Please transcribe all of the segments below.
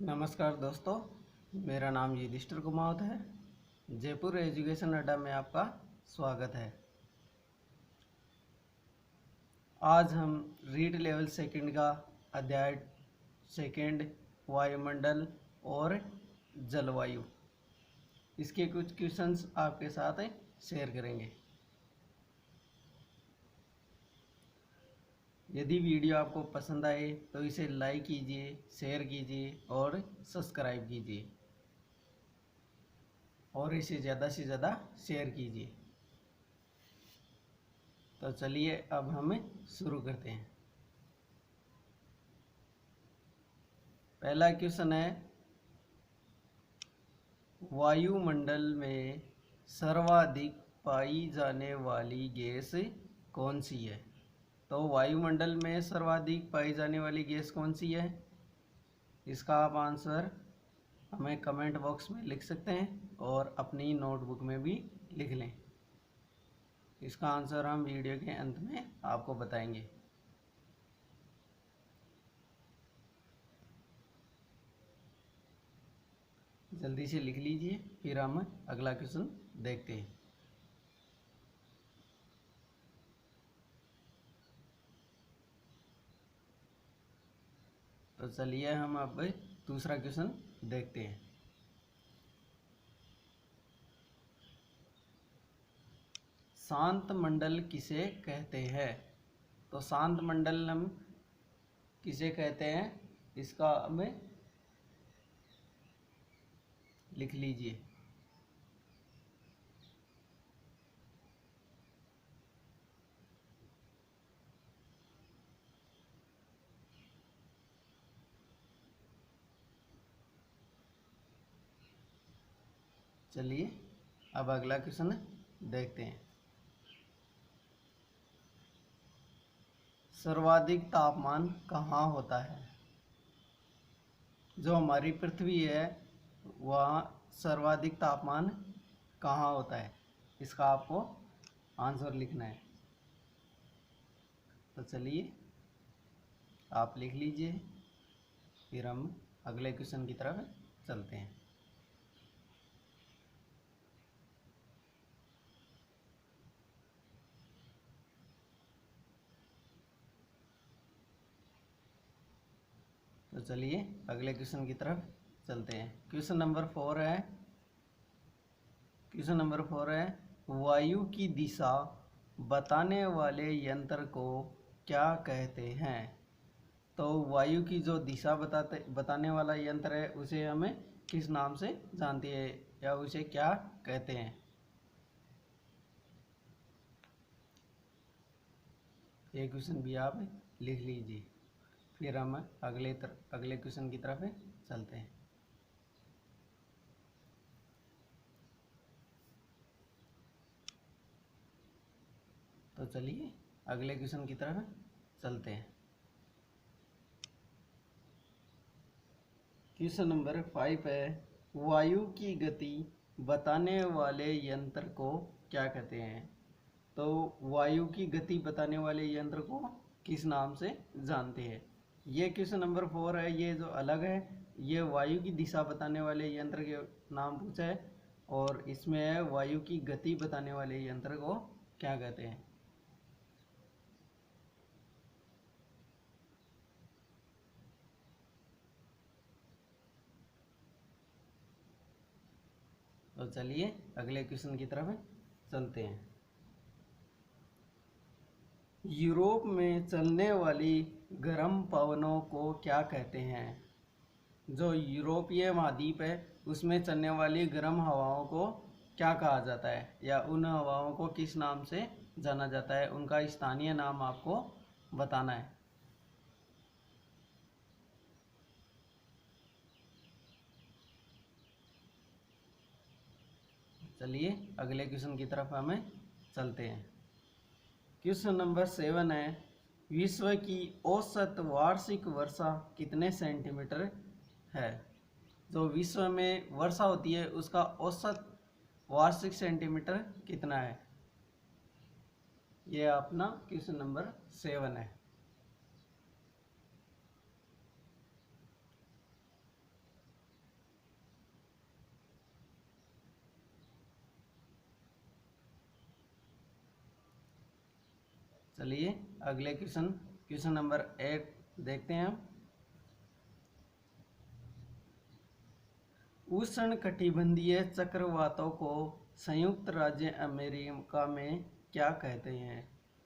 नमस्कार दोस्तों, मेरा नाम युधिष्ठिर कुमावत है। जयपुर एजुकेशन अड्डा में आपका स्वागत है। आज हम रीड लेवल सेकंड का अध्याय सेकंड वायुमंडल और जलवायु, इसके कुछ क्वेश्चंस आपके साथ शेयर करेंगे। यदि वीडियो आपको पसंद आए तो इसे लाइक कीजिए, शेयर कीजिए और सब्सक्राइब कीजिए और इसे ज़्यादा से ज़्यादा शेयर कीजिए। तो चलिए अब हम शुरू करते हैं। पहला क्वेश्चन है, वायुमंडल में सर्वाधिक पाई जाने वाली गैस कौन सी है? तो वायुमंडल में सर्वाधिक पाई जाने वाली गैस कौन सी है? इसका आप आंसर हमें कमेंट बॉक्स में लिख सकते हैं और अपनी नोटबुक में भी लिख लें। इसका आंसर हम वीडियो के अंत में आपको बताएंगे। जल्दी से लिख लीजिए, फिर हम अगला क्वेश्चन देखते हैं। तो चलिए हम अब दूसरा क्वेश्चन देखते हैं। शांत मंडल किसे कहते हैं? तो शांत मंडल हम किसे कहते हैं, इसका हमें लिख लीजिए। चलिए अब अगला क्वेश्चन देखते हैं। सर्वाधिक तापमान कहाँ होता है? जो हमारी पृथ्वी है वहाँ सर्वाधिक तापमान कहाँ होता है? इसका आपको आंसर लिखना है। तो चलिए आप लिख लीजिए, फिर हम अगले क्वेश्चन की तरफ चलते हैं। तो चलिए अगले क्वेश्चन की तरफ चलते हैं। क्वेश्चन नंबर 4 है, वायु की दिशा बताने वाले यंत्र को क्या कहते हैं? तो वायु की जो दिशा बताने वाला यंत्र है उसे हमें किस नाम से जानते हैं या उसे क्या कहते हैं? ये क्वेश्चन भी आप लिख लीजिए, फिर हम अगले क्वेश्चन की तरफ चलते हैं। तो चलिए अगले क्वेश्चन की तरफ चलते हैं। क्वेश्चन नंबर 5 है, वायु की गति बताने वाले यंत्र को क्या कहते हैं? तो वायु की गति बताने वाले यंत्र को किस नाम से जानते हैं? ये क्वेश्चन नंबर 4 है, ये जो अलग है, ये वायु की दिशा बताने वाले यंत्र के नाम पूछा है और इसमें है वायु की गति बताने वाले यंत्र को क्या कहते हैं? तो चलिए अगले क्वेश्चन की तरफ चलते हैं। यूरोप में चलने वाली गर्म पवनों को क्या कहते हैं? जो यूरोपीय महाद्वीप है उसमें चलने वाली गर्म हवाओं को क्या कहा जाता है या उन हवाओं को किस नाम से जाना जाता है? उनका स्थानीय नाम आपको बताना है। चलिए अगले क्वेश्चन की तरफ हमें चलते हैं। क्वेश्चन नंबर 7 है, विश्व की औसत वार्षिक वर्षा कितने सेंटीमीटर है? जो विश्व में वर्षा होती है उसका औसत वार्षिक सेंटीमीटर कितना है? यह अपना क्वेश्चन नंबर 7 है। चलिए अगले क्वेश्चन नंबर 8 देखते हैं हम। उष्णकटिबंधीय चक्रवातों को संयुक्त राज्य अमेरिका में क्या कहते हैं?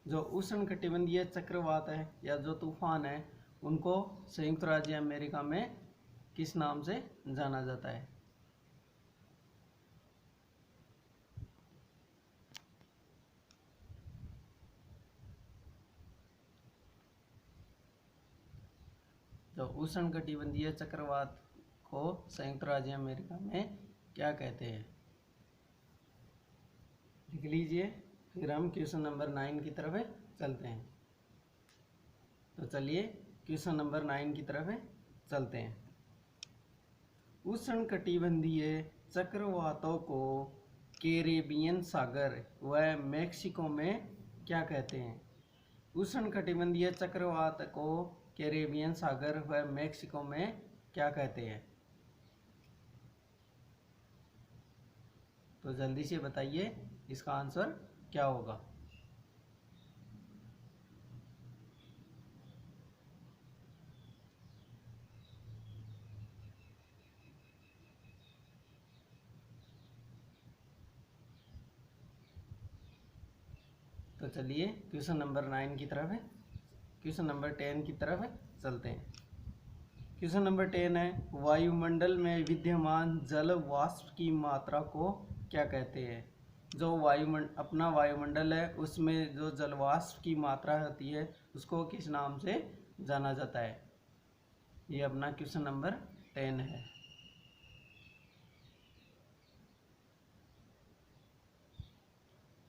जो उष्णकटिबंधीय चक्रवात है या जो तूफान है उनको संयुक्त राज्य अमेरिका में किस नाम से जाना जाता है? जो उष्णकटिबंधीय चक्रवात को संयुक्त राज्य अमेरिका में क्या कहते हैं? लिख लीजिए, फिर हम क्वेश्चन नंबर 9 की तरफ चलते हैं। तो चलिए क्वेश्चन नंबर 9 की तरफ चलते हैं। उष्णकटिबंधीय चक्रवातों को कैरेबियन सागर व मेक्सिको में क्या कहते हैं? उष्णकटिबंधीय चक्रवात को कैरेबियन सागर व मेक्सिको में क्या कहते हैं? तो जल्दी से बताइए इसका आंसर क्या होगा। तो चलिए क्वेश्चन नंबर 9 की तरफ क्वेश्चन नंबर 10 की तरफ चलते हैं। क्वेश्चन नंबर 10 है, वायुमंडल में विद्यमान जल वाष्प की मात्रा को क्या कहते हैं? जो अपना वायुमंडल है उसमें जो जल वाष्प की मात्रा होती है उसको किस नाम से जाना जाता है? ये अपना क्वेश्चन नंबर 10 है।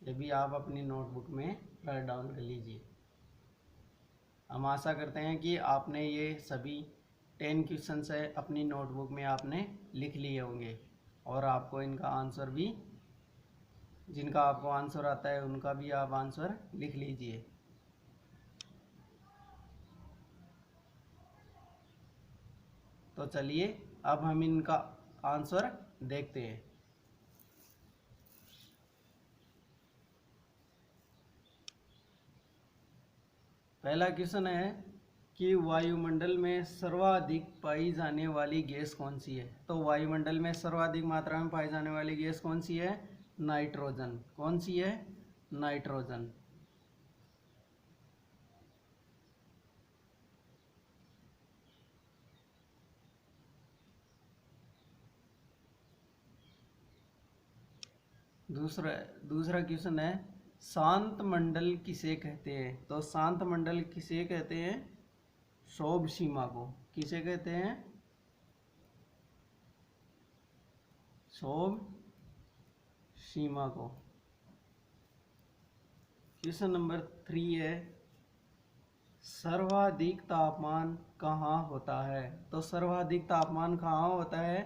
ये भी आप अपनी नोटबुक में राइट डाउन कर लीजिए। हम आशा करते हैं कि आपने ये सभी 10 क्वेश्चंस है अपनी नोटबुक में आपने लिख लिए होंगे और आपको इनका आंसर भी, जिनका आपको आंसर आता है उनका भी आप आंसर लिख लीजिए। तो चलिए अब हम इनका आंसर देखते हैं। पहला क्वेश्चन है कि वायुमंडल में सर्वाधिक पाई जाने वाली गैस कौन सी है? तो वायुमंडल में सर्वाधिक मात्रा में पाई जाने वाली गैस कौन सी है? नाइट्रोजन। कौन सी है? नाइट्रोजन। दूसरा क्वेश्चन है, शांत मंडल किसे कहते हैं? तो शांत मंडल किसे कहते हैं? क्षोभ सीमा को। किसे कहते हैं? क्षोभ सीमा को। क्वेश्चन नंबर 3 है, सर्वाधिक तापमान कहाँ होता है? तो सर्वाधिक तापमान कहाँ होता है?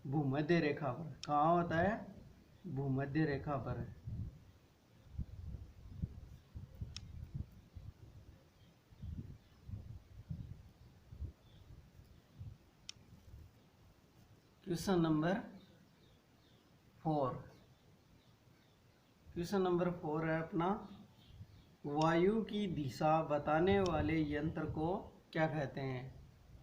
भूमध्य रेखा पर। कहाँ होता है? भूमध्य रेखा पर। Question number 4। क्वेश्चन नंबर 4 है अपना, वायु की दिशा बताने वाले यंत्र को क्या कहते हैं?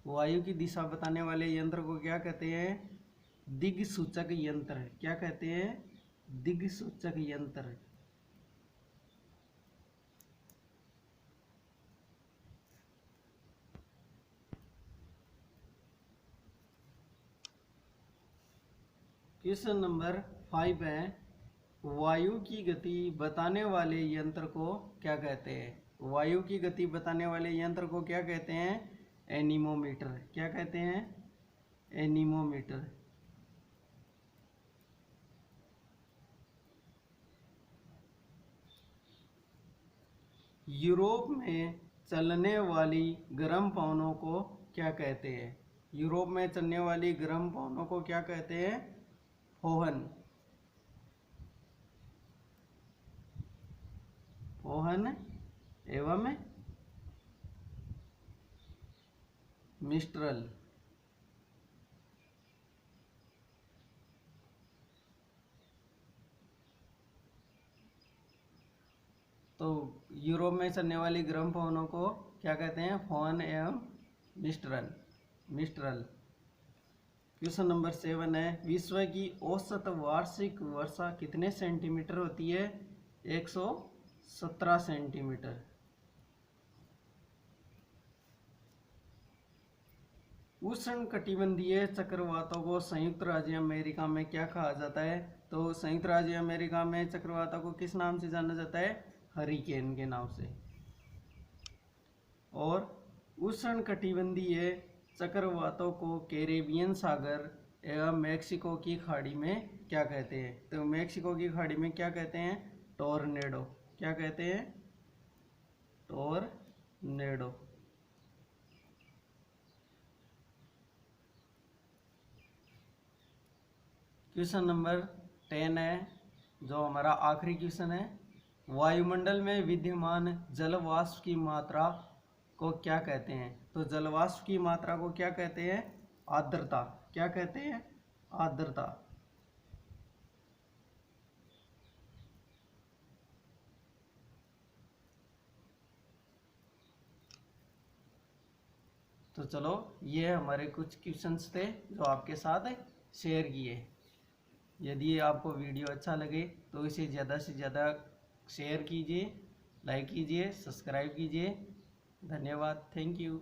वायु की दिशा बताने वाले यंत्र को क्या कहते हैं? दिक्सूचक यंत्र। क्या कहते हैं? दिक्सूचक यंत्र। क्वेश्चन नंबर 5 है, वायु की गति बताने वाले यंत्र को क्या कहते हैं? वायु की गति बताने वाले यंत्र को क्या कहते हैं? एनीमोमीटर। क्या कहते हैं? एनीमोमीटर। यूरोप में चलने वाली गर्म पवनों को क्या कहते हैं? यूरोप में चलने वाली गर्म पवनों को क्या कहते हैं? फोहन। फोहन एवं मिस्ट्रल। तो यूरोप में चलने वाली गर्म पवनों को क्या कहते हैं? फोन एवं मिस्ट्रल। क्वेश्चन नंबर 7 है, विश्व की औसत वार्षिक वर्षा कितने सेंटीमीटर होती है? 117 सेंटीमीटर। उष्णकटिबंधीय चक्रवातों को संयुक्त राज्य अमेरिका में क्या कहा जाता है? तो संयुक्त राज्य अमेरिका में चक्रवातों को किस नाम से जाना जाता है? हरिकेन के नाम से। और उष्णकटिबंधीय चक्रवातों को कैरेबियन सागर एवं मेक्सिको की खाड़ी में क्या कहते हैं? तो मेक्सिको की खाड़ी में क्या कहते हैं? टोर्नेडो। क्या कहते हैं? टोर्नेडो। क्वेश्चन नंबर 10 है, जो हमारा आखिरी क्वेश्चन है, वायुमंडल में विद्यमान जल वाष्प की मात्रा को क्या कहते हैं? तो जल वाष्प की मात्रा को क्या कहते हैं? आर्द्रता। क्या कहते हैं? आर्द्रता। तो चलो, ये हमारे कुछ क्वेश्चंस थे जो आपके साथ शेयर किए। यदि आपको वीडियो अच्छा लगे तो इसे ज़्यादा से ज़्यादा शेयर कीजिए, लाइक कीजिए, सब्सक्राइब कीजिए। धन्यवाद। Thank you.